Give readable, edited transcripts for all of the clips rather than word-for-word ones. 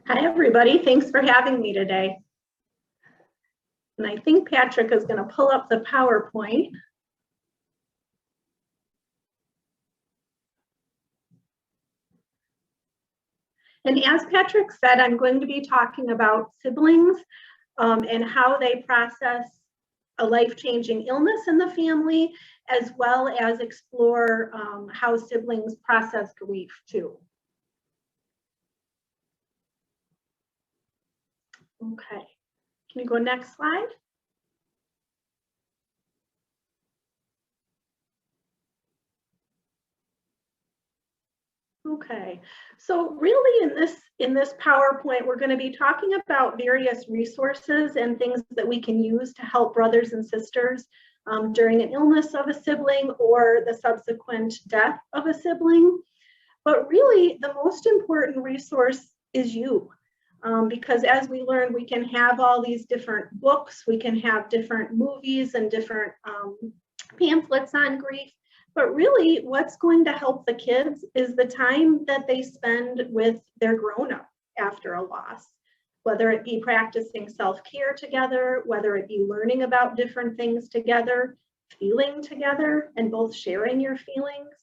Hi, everybody. Thanks for having me today. And I think Patrick is going to pull up the PowerPoint. And as Patrick said, I'm going to be talking about siblings and how they process a life-changing illness in the family, as well as explore how siblings process grief too. Okay, can you go next slide? Okay, so really in this PowerPoint, we're going to be talking about various resources and things that we can use to help brothers and sisters during an illness of a sibling or the subsequent death of a sibling. But really, the most important resource is you. Because as we learned, we can have all these different books, we can have different movies and different pamphlets on grief, but really what's going to help the kids is the time that they spend with their grown-up after a loss, whether it be practicing self-care together, whether it be learning about different things together, feeling together, and both sharing your feelings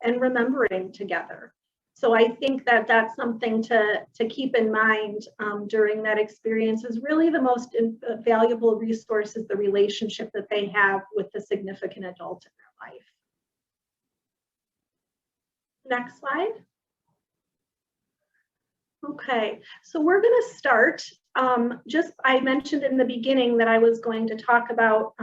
and remembering together. So I think that that's something to keep in mind during that experience. Is really the most valuable resource is the relationship that they have with the significant adult in their life. Next slide. Okay, so we're going to start. I mentioned in the beginning that I was going to talk about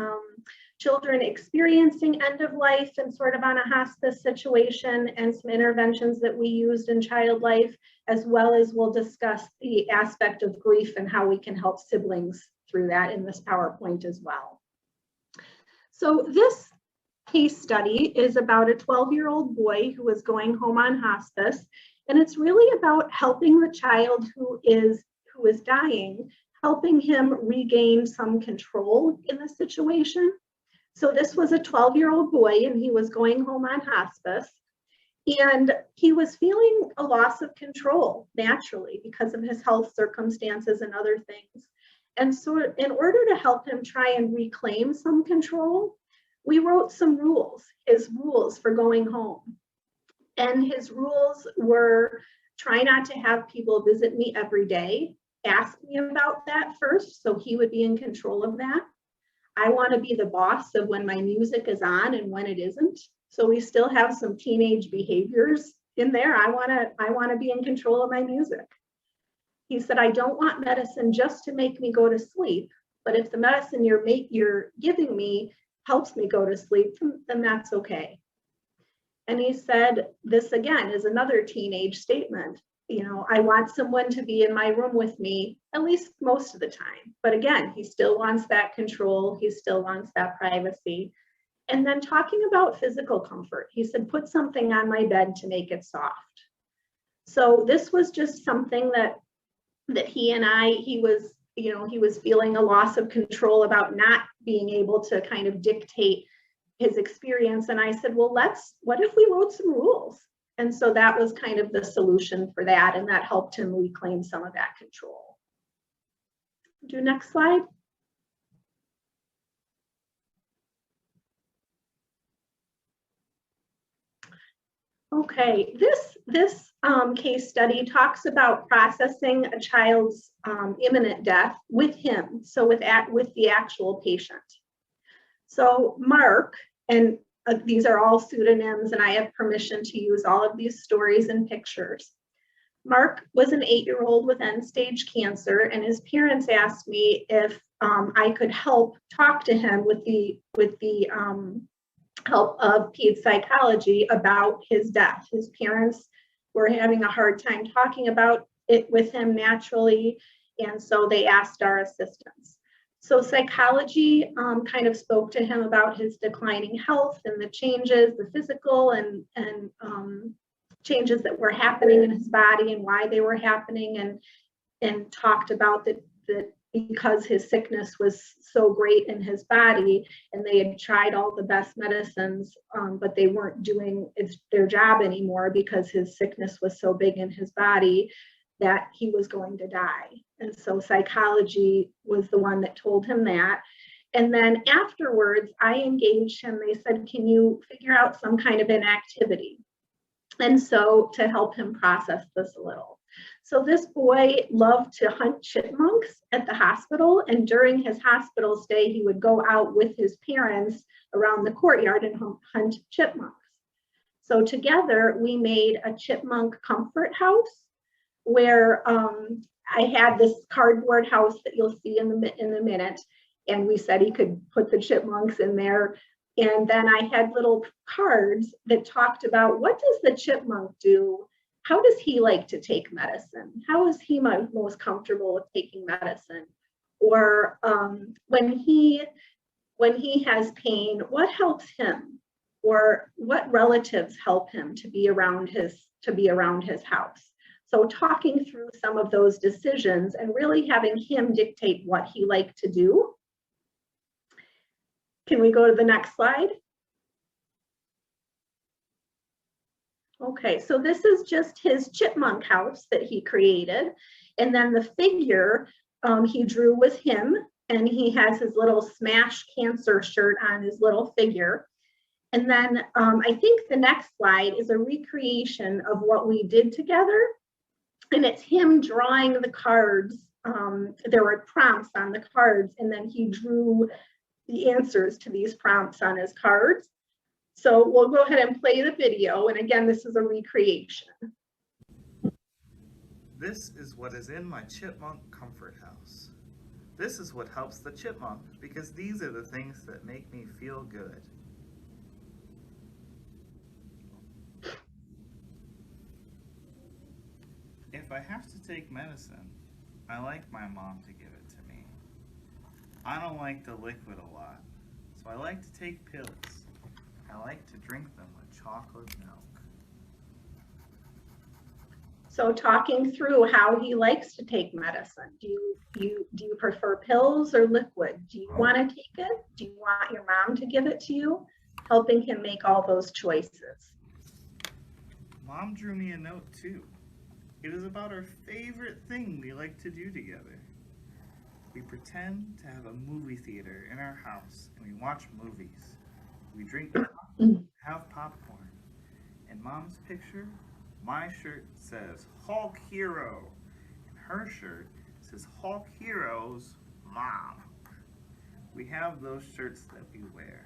children experiencing end of life and sort of on a hospice situation and some interventions that we used in child life, as well as we'll discuss the aspect of grief and how we can help siblings through that in this PowerPoint as well. So this case study is about a 12-year-old boy who was going home on hospice, and it's really about helping the child who is dying, helping him regain some control in the situation. So this was a 12-year-old boy, and he was going home on hospice, and he was feeling a loss of control naturally because of his health circumstances and other things. And so in order to help him try and reclaim some control, we wrote some rules, his rules for going home. And his rules were: try not to have people visit me every day, ask me about that first, so he would be in control of that. I want to be the boss of when my music is on and when it isn't. So we still have some teenage behaviors in there. I want to be in control of my music. He said, I don't want medicine just to make me go to sleep, but if the medicine you're giving me helps me go to sleep, then that's okay. And he said, this again is another teenage statement. You know, I want someone to be in my room with me at least most of the time. But again, he still wants that control. He still wants that privacy. And then talking about physical comfort, he said, put something on my bed to make it soft. So this was just something that he was feeling a loss of control about not being able to kind of dictate his experience. And I said, well, what if we wrote some rules? And so that was kind of the solution for that, and that helped him reclaim some of that control. Do next slide. Okay, this case study talks about processing a child's imminent death with him, so with the actual patient. So Mark, and these are all pseudonyms, and I have permission to use all of these stories and pictures. Mark was an 8-year-old with end-stage cancer, and his parents asked me if I could help talk to him with the help of ped psychology about his death. His parents were having a hard time talking about it with him naturally, and so they asked our assistance. So psychology kind of spoke to him about his declining health and the changes, the physical and changes that were happening in his body and why they were happening, and talked about that because his sickness was so great in his body and they had tried all the best medicines, but they weren't doing their job anymore because his sickness was so big in his body. that he was going to die. And so psychology was the one that told him that. And then afterwards, I engaged him. They said, can you figure out some kind of an activity? And so to help him process this a little. So this boy loved to hunt chipmunks at the hospital. And during his hospital stay, he would go out with his parents around the courtyard and hunt chipmunks. So together we made a chipmunk comfort house where I had this cardboard house that you'll see in a minute. And we said he could put the chipmunks in there. And then I had little cards that talked about, what does the chipmunk do? How does he like to take medicine? How is he most comfortable with taking medicine? Or when he has pain, what helps him? Or what relatives help him to be around his house? So talking through some of those decisions and really having him dictate what he liked to do. Can we go to the next slide? Okay, so this is just his chipmunk house that he created. And then the figure he drew was him, and he has his little Smash Cancer shirt on his little figure. And then I think the next slide is a recreation of what we did together. And it's him drawing the cards. There were prompts on the cards, and then he drew the answers to these prompts on his cards. So we'll go ahead and play the video. And again, this is a recreation. This is what is in my chipmunk comfort house. This is what helps the chipmunk, because these are the things that make me feel good. If I have to take medicine, I like my mom to give it to me. I don't like the liquid a lot, so I like to take pills. I like to drink them with chocolate milk. So talking through how he likes to take medicine. Do you prefer pills or liquid? Do you want to take it? Do you want your mom to give it to you? Helping him make all those choices. Mom drew me a note too. It is about our favorite thing we like to do together. We pretend to have a movie theater in our house and we watch movies. We drink coffee, have popcorn. In Mom's picture, my shirt says Hulk Hero, and her shirt says Hulk Hero's Mom. We have those shirts that we wear.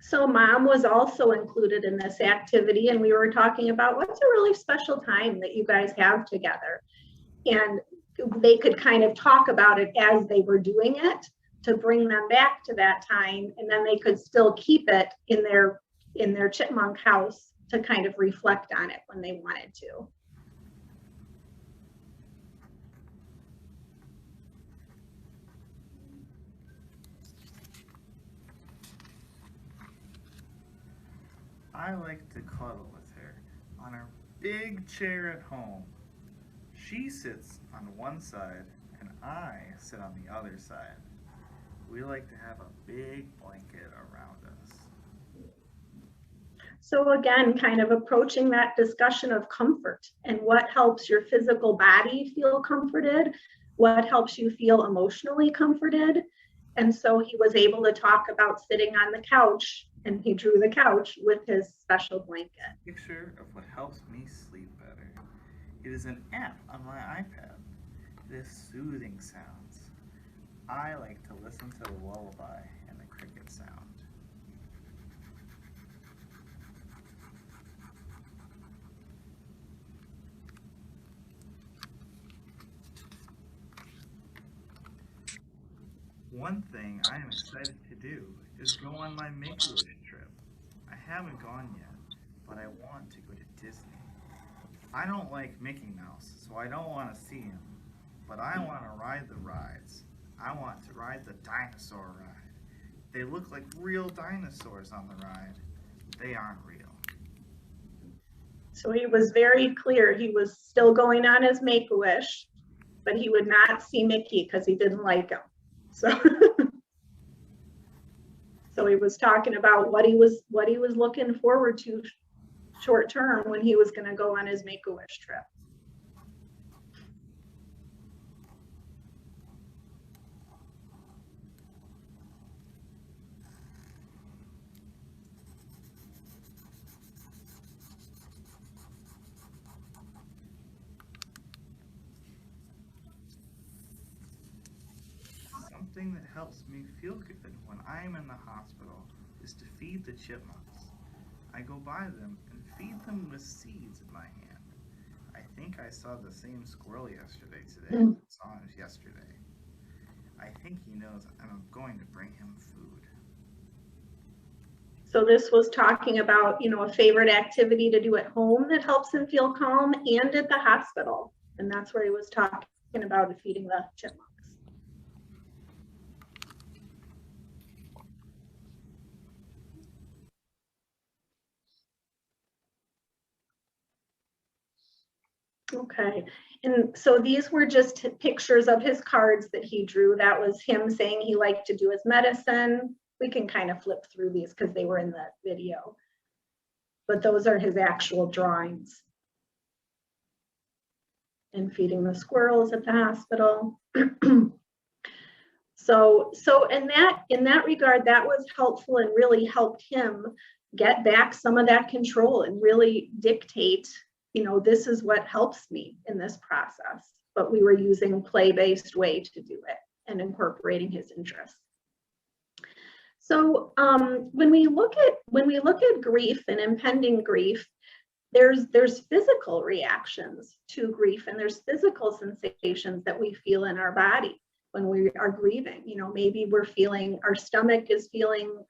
So Mom was also included in this activity, and we were talking about what's a really special time that you guys have together. And they could kind of talk about it as they were doing it to bring them back to that time, and then they could still keep it in their chipmunk house to kind of reflect on it when they wanted to. I like to cuddle with her on her big chair at home. She sits on one side and I sit on the other side. We like to have a big blanket around us. So again, kind of approaching that discussion of comfort and what helps your physical body feel comforted, what helps you feel emotionally comforted. And so he was able to talk about sitting on the couch, and he drew the couch with his special blanket. Picture of what helps me sleep better. It is an app on my iPad. It is soothing sounds. I like to listen to the lullaby and the cricket sound. One thing I am excited to do is go on my Make-A-Wish trip. I haven't gone yet, but I want to go to Disney. I don't like Mickey Mouse, so I don't want to see him, but I want to ride the rides. I want to ride the dinosaur ride. They look like real dinosaurs on the ride. They aren't real. So he was very clear. He was still going on his Make-A-Wish, but he would not see Mickey because he didn't like him. So he was talking about what he was looking forward to short term when he was going to go on his Make-A-Wish trip. Something that helps me feel good when I'm in the hospital is to feed the chipmunks. I go by them and feed them with seeds in my hand. I think I saw the same squirrel today. Saw him yesterday. I think he knows I'm going to bring him food. So this was talking about, you know, a favorite activity to do at home that helps him feel calm, and at the hospital. And that's where he was talking about feeding the chipmunks. Okay, and so these were just pictures of his cards that he drew. That was him saying he liked to do his medicine. We can kind of flip through these because they were in the video. But those are his actual drawings. And feeding the squirrels at the hospital. So in that regard, that was helpful and really helped him get back some of that control and really dictate, you know, this is what helps me in this process. But we were using a play-based way to do it and incorporating his interests. So when we look at grief and impending grief, there's physical reactions to grief, and there's physical sensations that we feel in our body when we are grieving. You know, maybe we're feeling, our stomach is feeling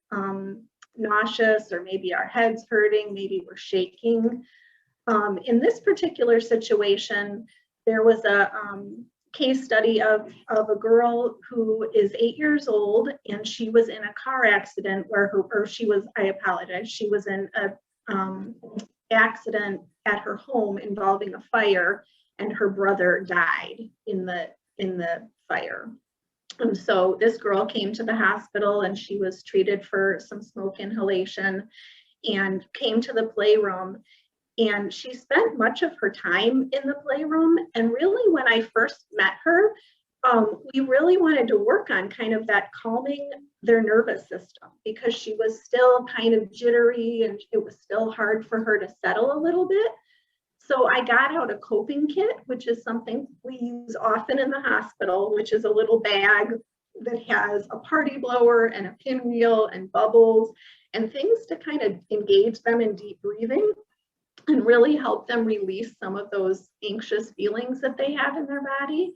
nauseous, or maybe our head's hurting, maybe we're shaking. In this particular situation, there was a case study of a girl who is 8 years old, and she was in a car accident where she was in a accident at her home involving a fire, and her brother died in the fire. And so this girl came to the hospital, and she was treated for some smoke inhalation and came to the playroom. And she spent much of her time in the playroom. And really, when I first met her, we really wanted to work on kind of that calming their nervous system, because she was still kind of jittery and it was still hard for her to settle a little bit. So I got out a coping kit, which is something we use often in the hospital, which is a little bag that has a party blower and a pinwheel and bubbles and things to kind of engage them in deep breathing and really help them release some of those anxious feelings that they have in their body.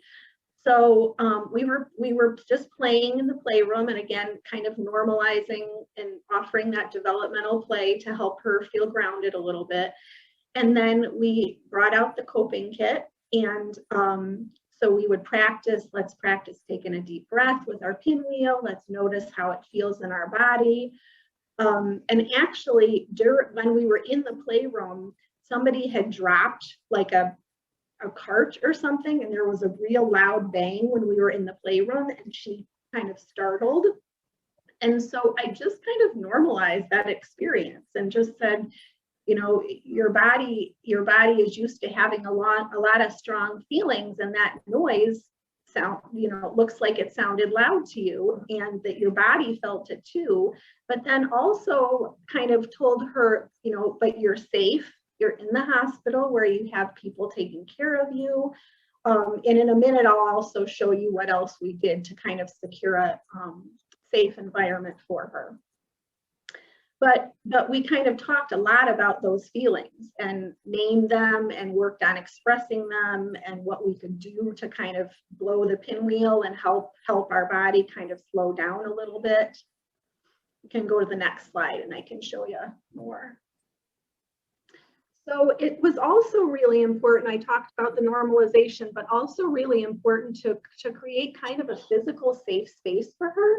So we were just playing in the playroom, and again, kind of normalizing and offering that developmental play to help her feel grounded a little bit. And then we brought out the coping kit, and so we would practice, let's practice taking a deep breath with our pinwheel. Let's notice how it feels in our body. And actually, when we were in the playroom, somebody had dropped like a cart or something, and there was a real loud bang when we were in the playroom, and she kind of startled. And so I just kind of normalized that experience and just said, you know, your body is used to having a lot of strong feelings, and that noise sound, you know, looks like it sounded loud to you, and that your body felt it too. But then also kind of told her, you know, but you're safe. You're in the hospital where you have people taking care of you. And in a minute, I'll also show you what else we did to kind of secure a safe environment for her. But we kind of talked a lot about those feelings and named them and worked on expressing them and what we could do to kind of blow the pinwheel and help our body kind of slow down a little bit. You can go to the next slide and I can show you more. So it was also really important, I talked about the normalization, but also really important to create kind of a physical safe space for her.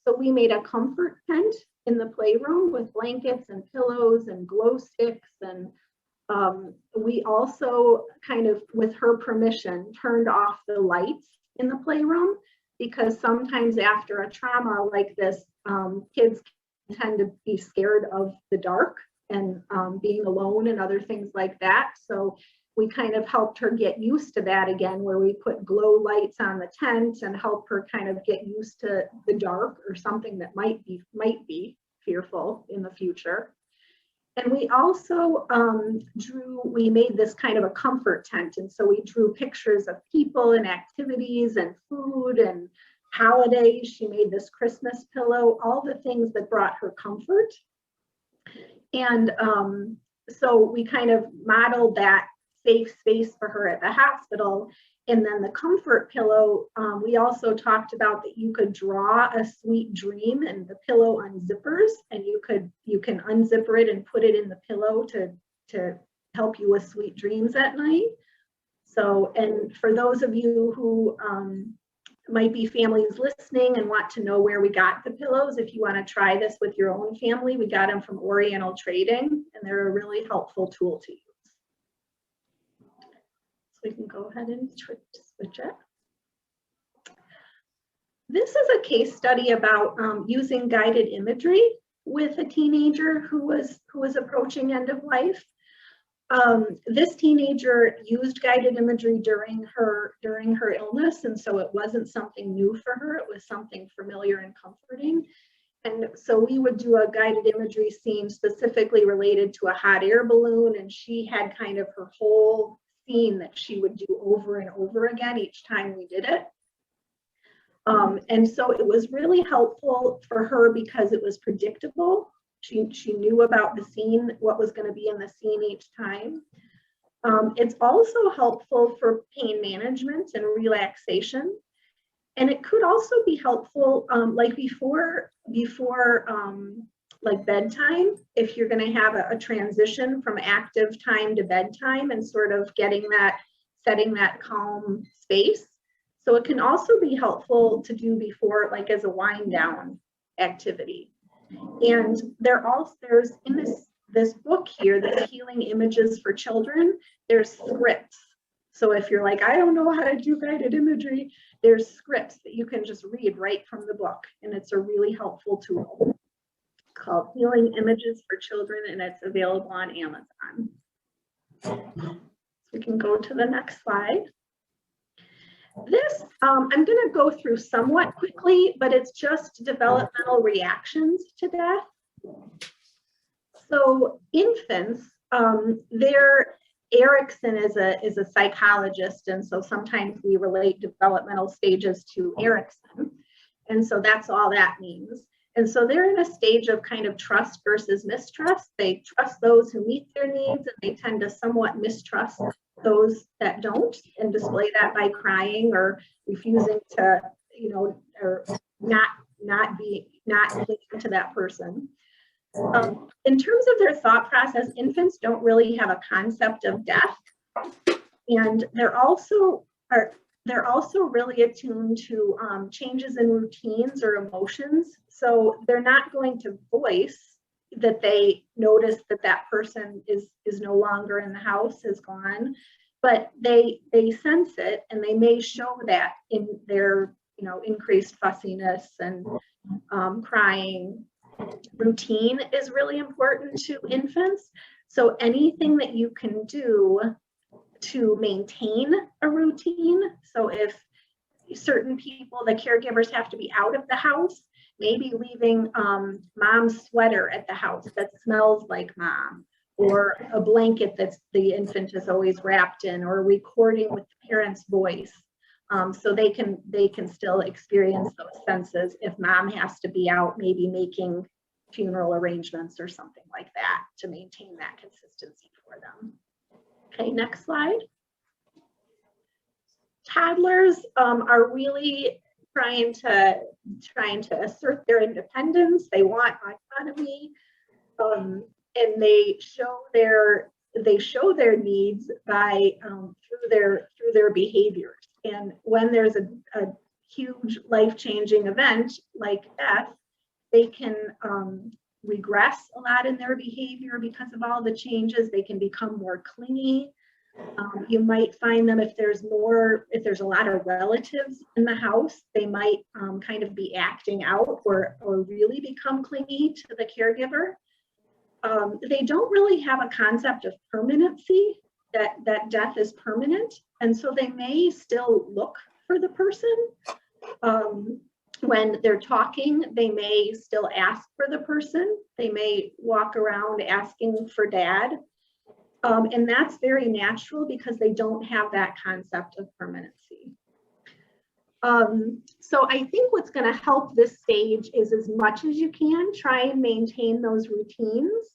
So we made a comfort tent in the playroom with blankets and pillows and glow sticks. And we also kind of, with her permission, turned off the lights in the playroom, because sometimes after a trauma like this, kids tend to be scared of the dark. being alone and other things like that. So we kind of helped her get used to that again, where we put glow lights on the tent and help her kind of get used to the dark or something that might be fearful in the future. And we also we made this kind of a comfort tent. And so we drew pictures of people and activities and food and holidays. She made this Christmas pillow, all the things that brought her comfort. And so we kind of modeled that safe space for her at the hospital. And then the comfort pillow, we also talked about that you could draw a sweet dream and the pillow unzippers, and you can unzipper it and put it in the pillow to help you with sweet dreams at night. So, and for those of you who might be families listening and want to know where we got the pillows, if you want to try this with your own family, we got them from Oriental Trading, and they're a really helpful tool to use. We can go ahead and switch it. This is a case study about using guided imagery with a teenager who was approaching end of life. This teenager used guided imagery during her illness, and so it wasn't something new for her. It was something familiar and comforting. And so we would do a guided imagery scene specifically related to a hot air balloon, and she had kind of her whole scene that she would do over and over again each time we did it. And so it was really helpful for her because it was predictable. She knew about the scene, what was going to be in the scene each time. It's also helpful for pain management and relaxation. And it could also be helpful like before like bedtime, if you're going to have a transition from active time to bedtime and sort of setting that calm space. So it can also be helpful to do before, like as a wind down activity. And there's in this book here, this Healing Images for Children, there's scripts. So if you're like, I don't know how to do guided imagery, there's scripts that you can just read right from the book. And it's a really helpful tool called Healing Images for Children, and it's available on Amazon. So we can go to the next slide. This, I'm going to go through somewhat quickly, but it's just developmental reactions to death. So infants, Erickson is a psychologist, and so sometimes we relate developmental stages to Erickson. And so that's all that means. And so they're in a stage of kind of trust versus mistrust. They trust those who meet their needs, and they tend to somewhat mistrust those that don't, and display that by crying or refusing to, or not clinging to that person. In terms of their thought process, infants don't really have a concept of death, and they're also really attuned to changes in routines or emotions. So they're not going to voice that they notice that person is no longer in the house, is gone, but they sense it, and they may show that in their increased fussiness and crying. Routine is really important to infants. So anything that you can do to maintain a routine. So if certain people, the caregivers, have to be out of the house, maybe leaving mom's sweater at the house that smells like mom, or a blanket that the infant is always wrapped in, or recording with the parent's voice. So they can still experience those senses if mom has to be out, maybe making funeral arrangements or something like that to maintain that consistency for them. Okay, next slide. Toddlers are really trying to assert their independence. They want autonomy, and they show their needs by through their behaviors. And when there's a huge life-changing event like death, they can regress a lot in their behavior because of all the changes. They can become more clingy. You might find them if there's a lot of relatives in the house, they might kind of be acting out or really become clingy to the caregiver. They don't really have a concept of permanency, that death is permanent. And so they may still look for the person. When they're talking, they may still ask for the person. They may walk around asking for dad. And that's very natural because they don't have that concept of permanency. So I think what's going to help this stage is, as much as you can, try and maintain those routines,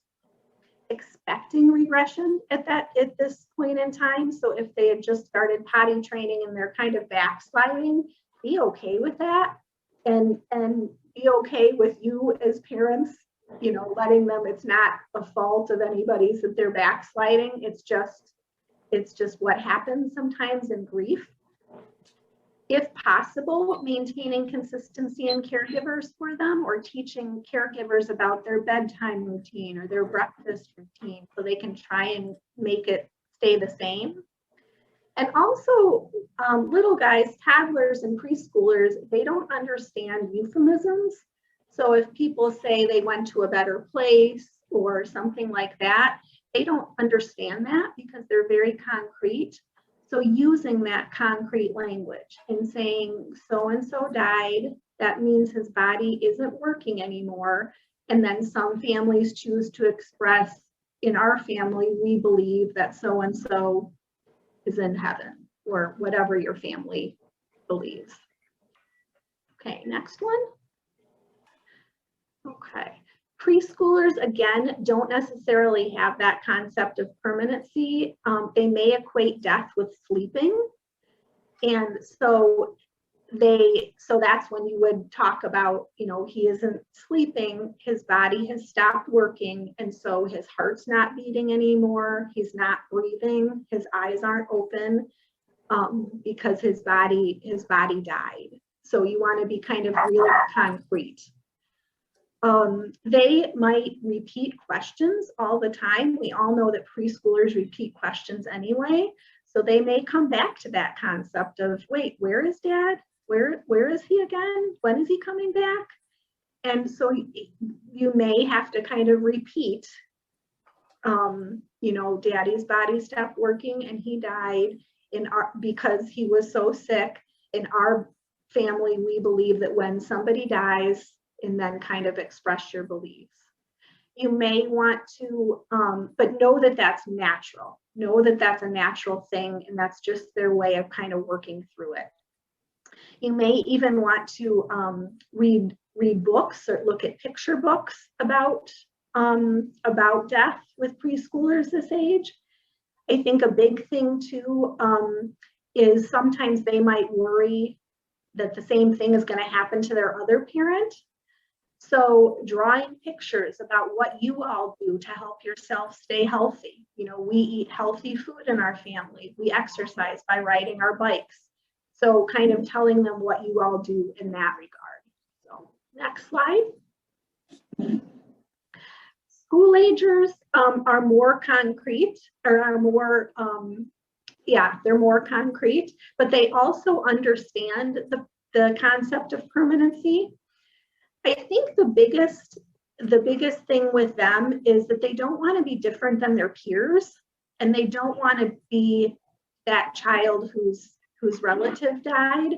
expecting regression at this point in time. So if they had just started potty training and they're kind of backsliding, be okay with that, and be okay with you as parents, you know, letting them, it's not a fault of anybody's that they're backsliding. It's just what happens sometimes in grief. If possible, maintaining consistency in caregivers for them, or teaching caregivers about their bedtime routine or their breakfast routine so they can try and make it stay the same. And also, little guys, toddlers and preschoolers, they don't understand euphemisms. So if people say they went to a better place or something like that, they don't understand that because they're very concrete. So using that concrete language and saying so-and-so died, that means his body isn't working anymore. And then some families choose to express, in our family, we believe that so-and-so is in heaven, or whatever your family believes. Okay, next one. Okay. Preschoolers, again, don't necessarily have that concept of permanency. They may equate death with sleeping. And so that's when you would talk about, you know, he isn't sleeping, his body has stopped working, and so his heart's not beating anymore, he's not breathing, his eyes aren't open, because his body died. So you want to be kind of really concrete. They might repeat questions all the time. We all know that preschoolers repeat questions anyway. So they may come back to that concept of, wait, where is dad? Where is he again? When is he coming back? And so you may have to kind of repeat, you know, daddy's body stopped working and he died because he was so sick. In our family, we believe that when somebody dies, and then kind of express your beliefs. You may want to, but know that that's natural. Know that that's a natural thing, and that's just their way of kind of working through it. You may even want to read books or look at picture books about death with preschoolers this age. I think a big thing too is sometimes they might worry that the same thing is going to happen to their other parent. So drawing pictures about what you all do to help yourself stay healthy. You know, we eat healthy food in our family. We exercise by riding our bikes. So kind of telling them what you all do in that regard. So next slide. School agers are more concrete, or are more, they're more concrete, but they also understand the concept of permanency. I think the biggest thing with them is that they don't want to be different than their peers, and they don't want to be that child whose relative died.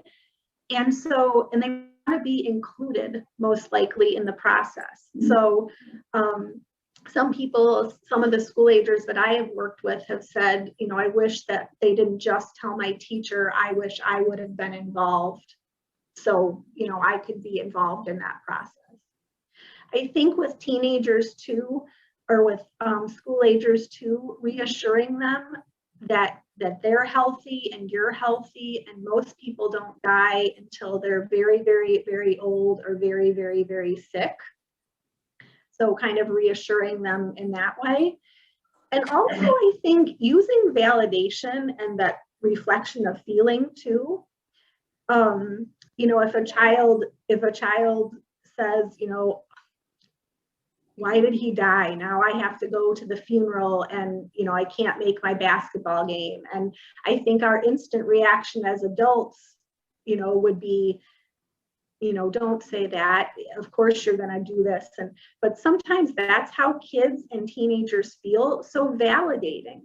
And they want to be included most likely in the process. So some of the school agers that I have worked with have said, you know, I wish that they didn't just tell my teacher, I wish I would have been involved. So, you know, I could be involved in that process. I think with teenagers too, or with school agers too, reassuring them that they're healthy and you're healthy, and most people don't die until they're very, very, very old or very, very, very sick. So kind of reassuring them in that way. And also I think using validation and that reflection of feeling too. You know, if a child says, you know, why did he die? Now I have to go to the funeral, and, you know, I can't make my basketball game. And I think our instant reaction as adults, you know, would be, don't say that. Of course you're going to do this. But sometimes that's how kids and teenagers feel. So validating,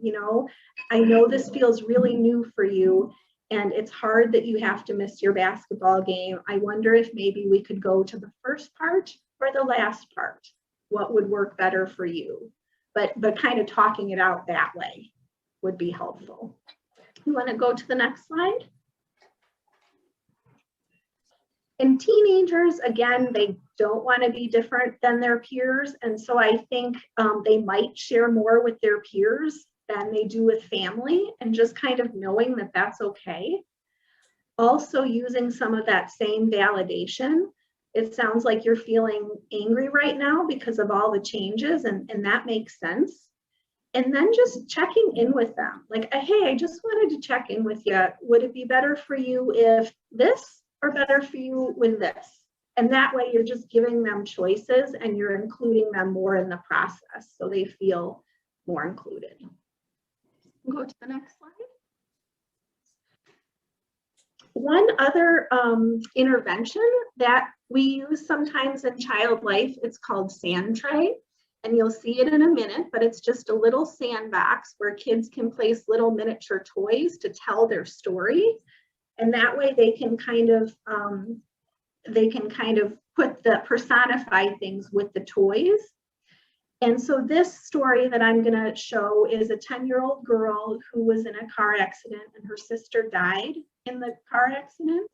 I know this feels really new for you, and it's hard that you have to miss your basketball game. I wonder if maybe we could go to the first part or the last part. What would work better for you? But kind of talking it out that way would be helpful. You want to go to the next slide? And teenagers, again, they don't want to be different than their peers. And so I think they might share more with their peers than they do with family, and just kind of knowing that that's okay. Also using some of that same validation. It sounds like you're feeling angry right now because of all the changes, and that makes sense. And then just checking in with them. Like, hey, I just wanted to check in with you. Would it be better for you if this, or better for you with this? And that way you're just giving them choices and you're including them more in the process so they feel more included. Go to the next slide. One other intervention that we use sometimes in child life, it's called Sandtray. And you'll see it in a minute, but it's just a little sandbox where kids can place little miniature toys to tell their story. And that way they can kind of personify things with the toys. And so this story that I'm going to show is a 10-year-old girl who was in a car accident, and her sister died in the car accident.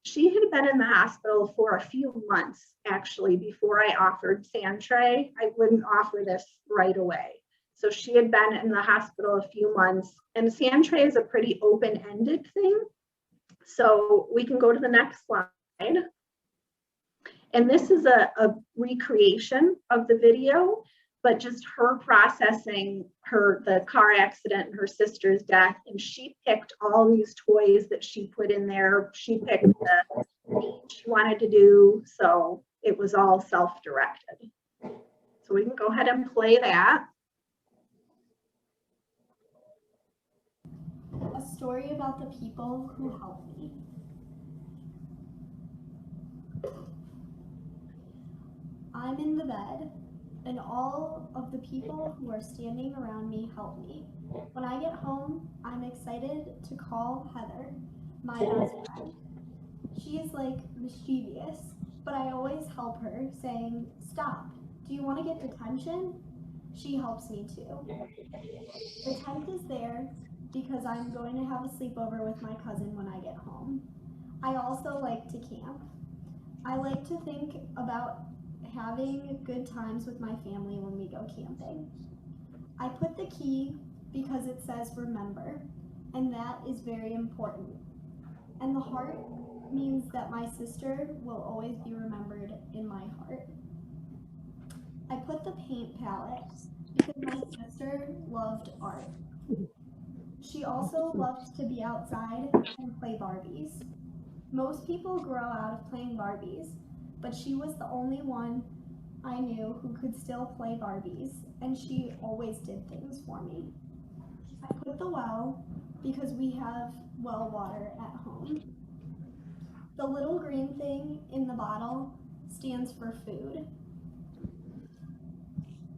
She had been in the hospital for a few months, actually, before I offered Sandtray. I wouldn't offer this right away. So she had been in the hospital a few months, and Sandtray is a pretty open-ended thing. So we can go to the next slide. And this is a recreation of the video, but just her processing the car accident and her sister's death. And she picked all these toys that she put in there. She picked the thing she wanted to do. So it was all self-directed. So we can go ahead and play that. A story about the people who helped me. I'm in the bed, and all of the people who are standing around me help me. When I get home, I'm excited to call Heather, my best friend. She is like mischievous, but I always help her, saying, "Stop, do you want to get detention?" She helps me too. The tent is there because I'm going to have a sleepover with my cousin when I get home. I also like to camp. I like to think about having good times with my family when we go camping. I put the key because it says remember, and that is very important. And the heart means that my sister will always be remembered in my heart. I put the paint palette because my sister loved art. She also loved to be outside and play Barbies. Most people grow out of playing Barbies, but she was the only one I knew who could still play Barbies, and she always did things for me. I put the well because we have well water at home. The little green thing in the bottle stands for food.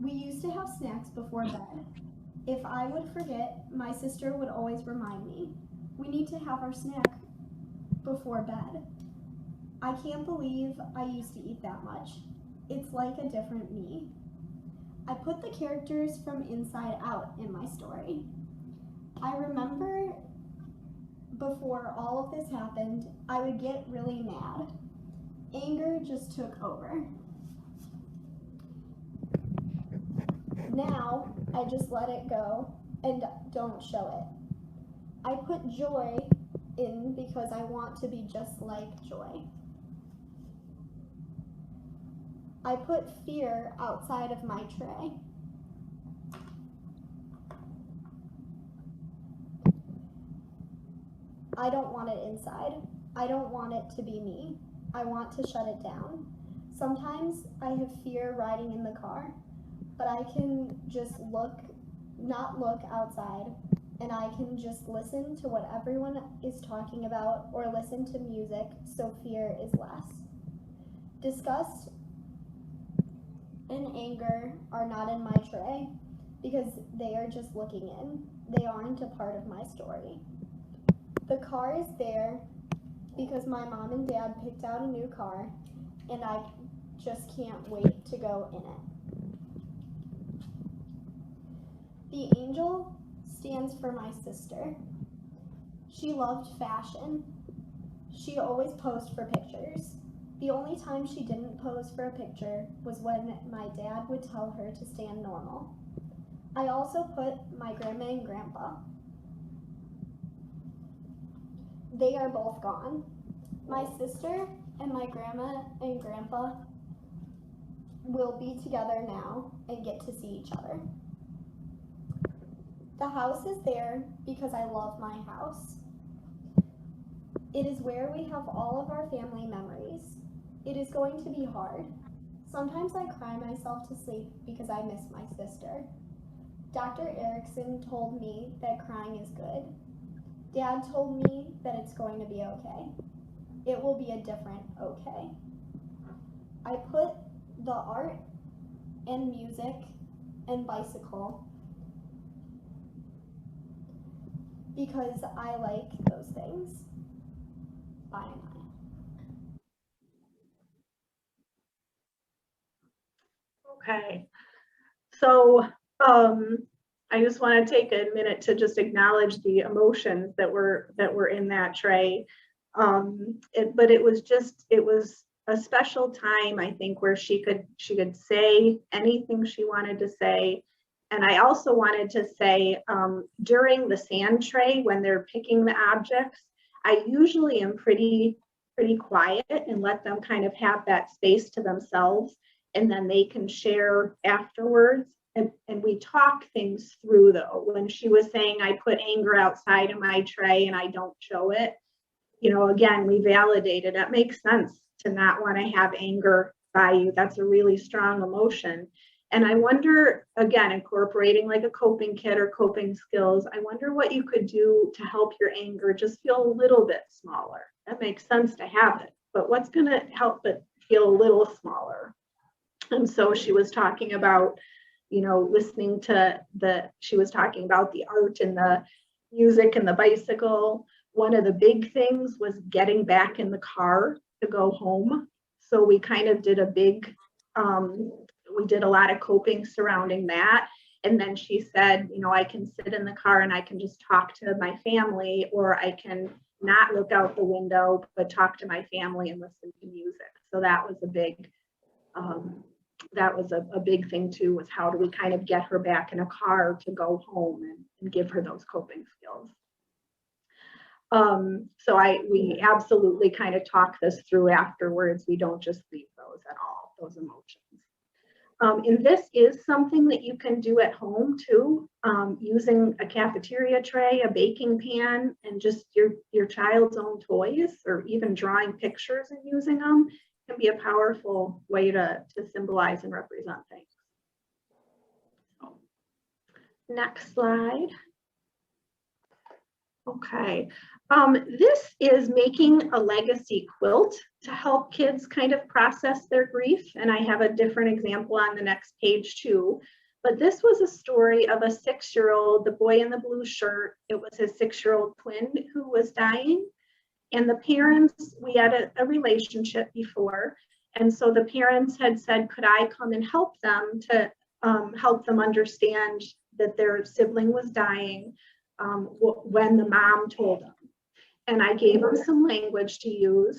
We used to have snacks before bed. If I would forget, my sister would always remind me. We need to have our snack before bed. I can't believe I used to eat that much. It's like a different me. I put the characters from Inside Out in my story. I remember before all of this happened, I would get really mad. Anger just took over. Now, I just let it go and don't show it. I put joy in because I want to be just like joy. I put fear outside of my tray. I don't want it inside. I don't want it to be me. I want to shut it down. Sometimes I have fear riding in the car, but I can just not look outside, and I can just listen to what everyone is talking about or listen to music so fear is less. Disgust and anger are not in my tray because they are just looking in. They aren't a part of my story. The car is there because my mom and dad picked out a new car and I just can't wait to go in it. The angel stands for my sister. She loved fashion. She always posed for pictures. The only time she didn't pose for a picture was when my dad would tell her to stand normal. I also put my grandma and grandpa. They are both gone. My sister and my grandma and grandpa will be together now and get to see each other. The house is there because I love my house. It is where we have all of our family memories. It is going to be hard. Sometimes I cry myself to sleep because I miss my sister. Dr. Erickson told me that crying is good. Dad told me that it's going to be okay. It will be a different okay. I put the art and music and bicycle because I like those things. Bye, Maya. Okay, so I just want to take a minute to just acknowledge the emotions that were in that tray. But it was a special time, I think, where she could say anything she wanted to say. And I also wanted to say, during the Sandtray, when they're picking the objects, I usually am pretty quiet and let them kind of have that space to themselves, and then they can share afterwards. And we talk things through, though. When she was saying, I put anger outside of my tray and I don't show it, you know, again, we validated it makes sense to not want to have anger by you. That's a really strong emotion. And I wonder, again, incorporating like a coping kit or coping skills, I wonder what you could do to help your anger just feel a little bit smaller. That makes sense to have it, but what's going to help it feel a little smaller? And so she was talking about, you know, listening to she was talking about the art and the music and the bicycle. One of the big things was getting back in the car to go home. So we kind of did we did a lot of coping surrounding that. And then she said, you know, I can sit in the car and I can just talk to my family, or I can not look out the window, but talk to my family and listen to music. So that was a big, a big thing too, was how do we kind of get her back in a car to go home and give her those coping skills. So we absolutely kind of talk this through afterwards. We don't just leave those at all, those emotions. And this is something that you can do at home too, using a cafeteria tray, a baking pan, and just your child's own toys, or even drawing pictures and using them can be a powerful way to symbolize and represent things. So, next slide. Okay, this is making a legacy quilt to help kids kind of process their grief. And I have a different example on the next page too. But this was a story of a 6-year-old, the boy in the blue shirt. It was his 6-year-old twin who was dying. And the parents, we had a relationship before. And so the parents had said, could I come and help them to help them understand that their sibling was dying when the mom told them. And I gave them some language to use.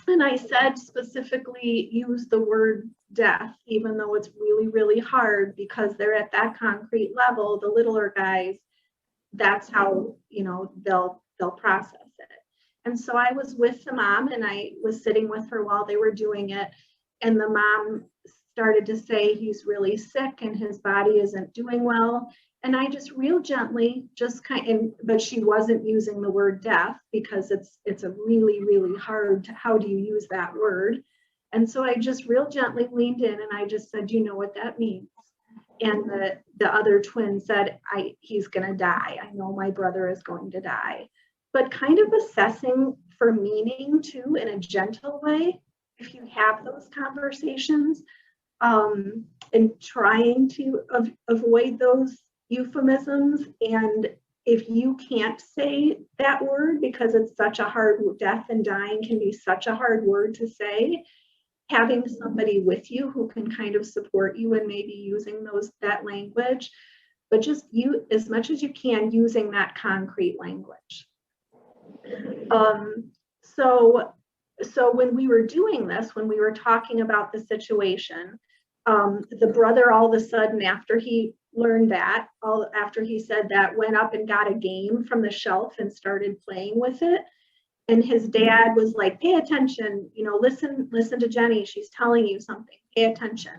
And I said specifically, use the word death, even though it's really, really hard because they're at that concrete level, the littler guys, that's how, you know, they'll process it. And so I was with the mom and I was sitting with her while they were doing it. And the mom started to say he's really sick and his body isn't doing well. And I just real gently, but she wasn't using the word death because it's a really, really hard, how do you use that word? And so I just real gently leaned in and I just said, you know what that means? And the other twin said, he's gonna die. I know my brother is going to die. But kind of assessing for meaning too in a gentle way. if you have those conversations, and trying to avoid those euphemisms. And if you can't say that word because it's such a hard, death and dying can be such a hard word to say, having somebody with you who can kind of support you and maybe using that language, but just you as much as you can using that concrete language. So when we were doing this, when we were talking about the situation, the brother all of a sudden, after he learned that, after he said that, went up and got a game from the shelf and started playing with it. And his dad was like, pay attention, listen to Jenny. She's telling you something, pay attention.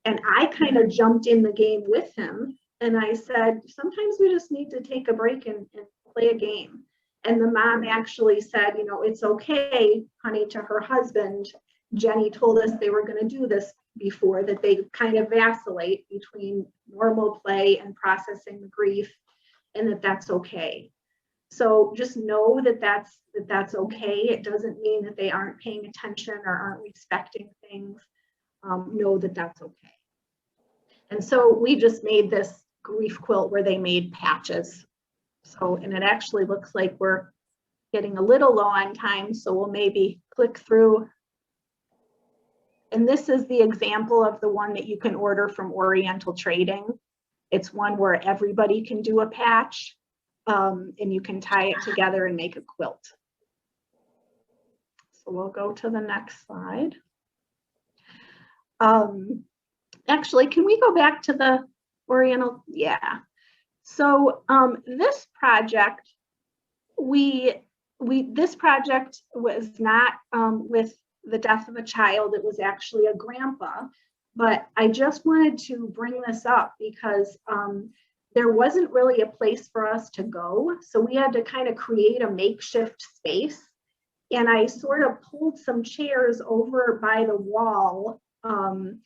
And I kind of jumped in the game with him. And I said, sometimes we just need to take a break and play a game. And the mom actually said, it's okay, honey, to her husband. Jenny told us they were going to do this before, that they kind of vacillate between normal play and processing the grief, and that's okay. So just know that's okay. It doesn't mean that they aren't paying attention or aren't respecting things. Know that that's okay. And so we just made this grief quilt where they made patches. So, and it actually looks like we're getting a little low on time, so we'll maybe click through. And this is the example of the one that you can order from Oriental Trading. It's one where everybody can do a patch. And you can tie it together and make a quilt. So we'll go to the next slide. Actually, can we go back to the Oriental? Yeah. So this project, this project was not with the death of a child. It was actually a grandpa. But I just wanted to bring this up because there wasn't really a place for us to go. So we had to kind of create a makeshift space. And I sort of pulled some chairs over by the wall and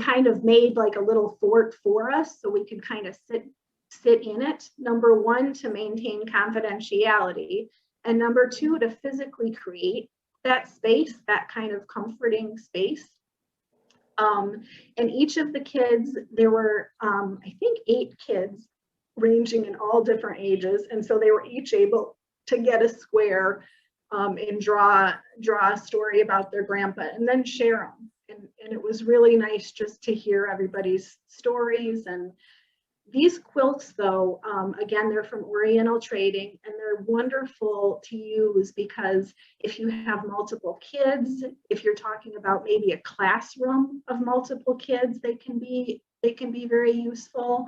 kind of made like a little fort for us so we could kind of sit in it. Number one, to maintain confidentiality. And number two, to physically create that space, that kind of comforting space. And each of the kids, there were, I think, 8 kids ranging in all different ages. And so they were each able to get a square and draw a story about their grandpa and then share them. And it was really nice just to hear everybody's stories. And these quilts, though, again, they're from Oriental Trading, and they're wonderful to use because if you have multiple kids, if you're talking about maybe a classroom of multiple kids, they can be very useful.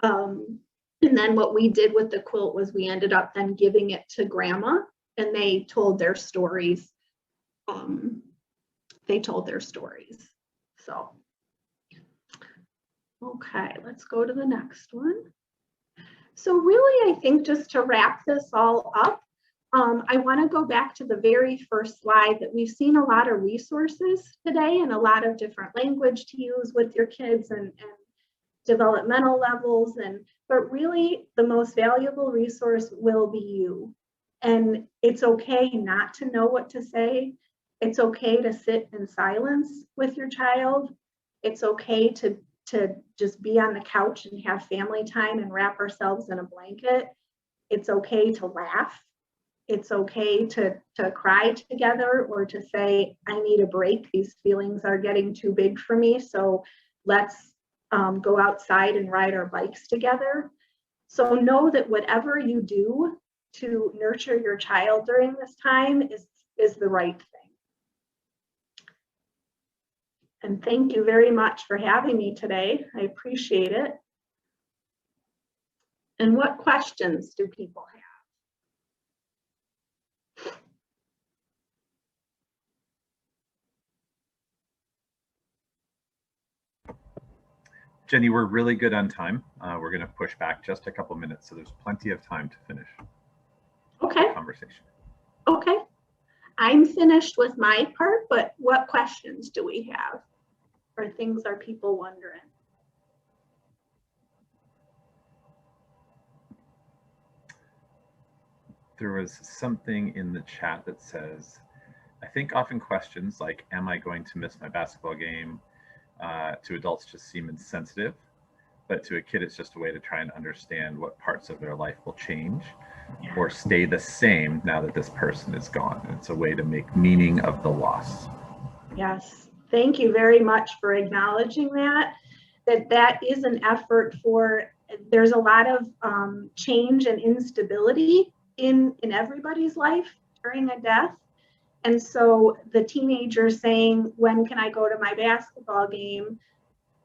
And then what we did with the quilt was we ended up then giving it to Grandma, and they told their stories. So. Okay, let's go to the next one. So really, I think just to wrap this all up, I want to go back to the very first slide that we've seen a lot of resources today and a lot of different language to use with your kids and developmental levels. But really, the most valuable resource will be you. And it's okay not to know what to say. It's okay to sit in silence with your child. It's okay to just be on the couch and have family time and wrap ourselves in a blanket. It's okay to laugh. It's okay to cry together or to say, I need a break. These feelings are getting too big for me. So let's go outside and ride our bikes together. So know that whatever you do to nurture your child during this time is the right thing. And thank you very much for having me today. I appreciate it. And what questions do people have? Jenny, we're really good on time. We're going to push back just a couple minutes, so there's plenty of time to finish the conversation. Okay. I'm finished with my part, but what questions do we have? Or things are people wondering? There was something in the chat that says, I think often questions like, am I going to miss my basketball game, to adults just seem insensitive, but to a kid, it's just a way to try and understand what parts of their life will change or stay the same now that this person is gone. It's a way to make meaning of the loss. Yes, thank you very much for acknowledging that. That is an effort for, there's a lot of change and instability in everybody's life during a death. And so the teenager saying, when can I go to my basketball game,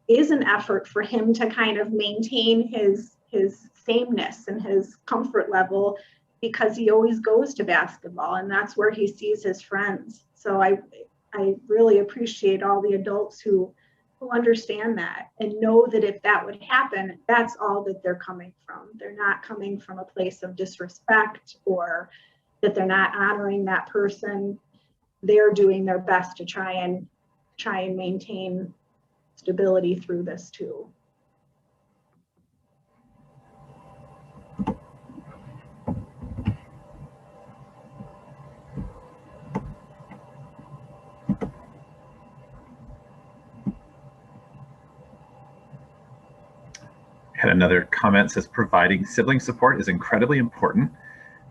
is an effort for him to kind of maintain his sameness and his comfort level, because he always goes to basketball and that's where he sees his friends. So I really appreciate all the adults who understand that and know that if that would happen, that's all that they're coming from. They're not coming from a place of disrespect or that they're not honoring that person. They're doing their best to try and maintain stability through this too. Had another comment, says providing sibling support is incredibly important,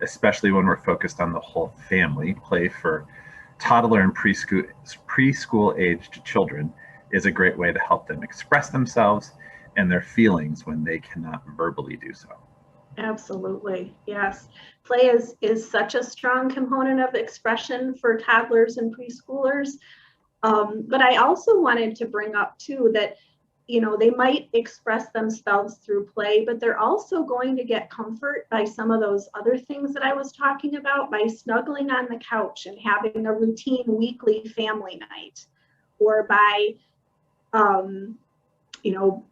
especially when we're focused on the whole family. Play for toddler and preschool aged children is a great way to help them express themselves and their feelings when they cannot verbally do so. Absolutely, yes. Play is such a strong component of expression for toddlers and preschoolers. But I also wanted to bring up too that, you know, they might express themselves through play, but they're also going to get comfort by some of those other things that I was talking about, by snuggling on the couch and having a routine weekly family night, or by, you know,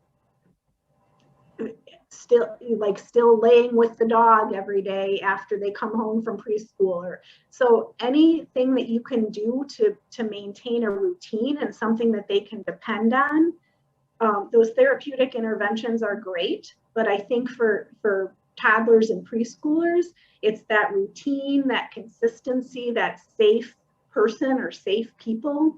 still laying with the dog every day after they come home from preschool. Or so anything that you can do to maintain a routine and something that they can depend on. Those therapeutic interventions are great, but I think for toddlers and preschoolers, it's that routine, that consistency, that safe person or safe people.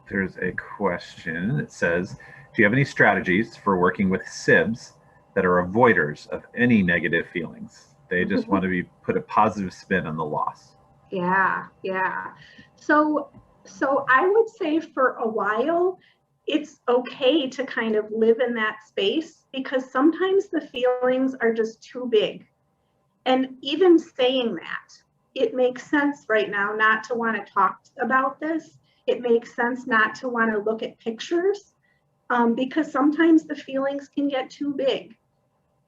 There's a question that says, do you have any strategies for working with sibs that are avoiders of any negative feelings? They just want to put a positive spin on the loss. Yeah. So I would say for a while, it's okay to kind of live in that space, because sometimes the feelings are just too big. And even saying that, it makes sense right now not to want to talk about this. It makes sense not to want to look at pictures, because sometimes the feelings can get too big.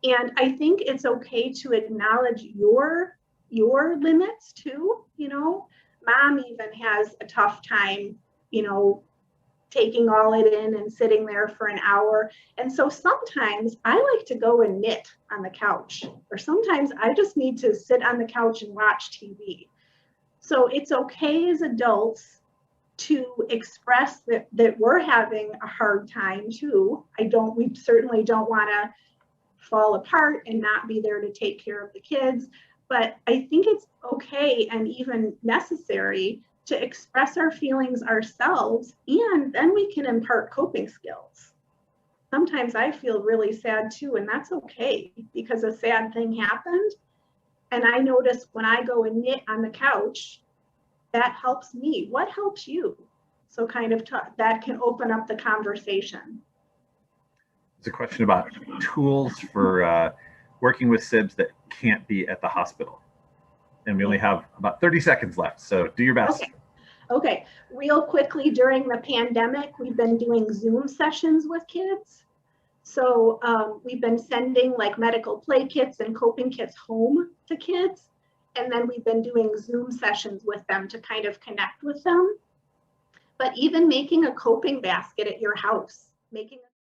And I think it's okay to acknowledge your limits too. You know, mom even has a tough time, you know, taking all it in and sitting there for an hour. And so sometimes I like to go and knit on the couch, or sometimes I just need to sit on the couch and watch TV. So it's okay as adults to express that we're having a hard time too. We certainly don't want to fall apart and not be there to take care of the kids. But I think it's okay and even necessary to express our feelings ourselves, and then we can impart coping skills. Sometimes I feel really sad too, and that's okay, because a sad thing happened. And I notice when I go and knit on the couch, that helps me. What helps you? So kind of that can open up the conversation. It's a question about tools for working with sibs that can't be at the hospital. And we only have about 30 seconds left, so do your best. Okay. Real quickly, during the pandemic, we've been doing Zoom sessions with kids. So we've been sending like medical play kits and coping kits home to kids. And then we've been doing Zoom sessions with them to kind of connect with them. But even making a coping basket at your house, making a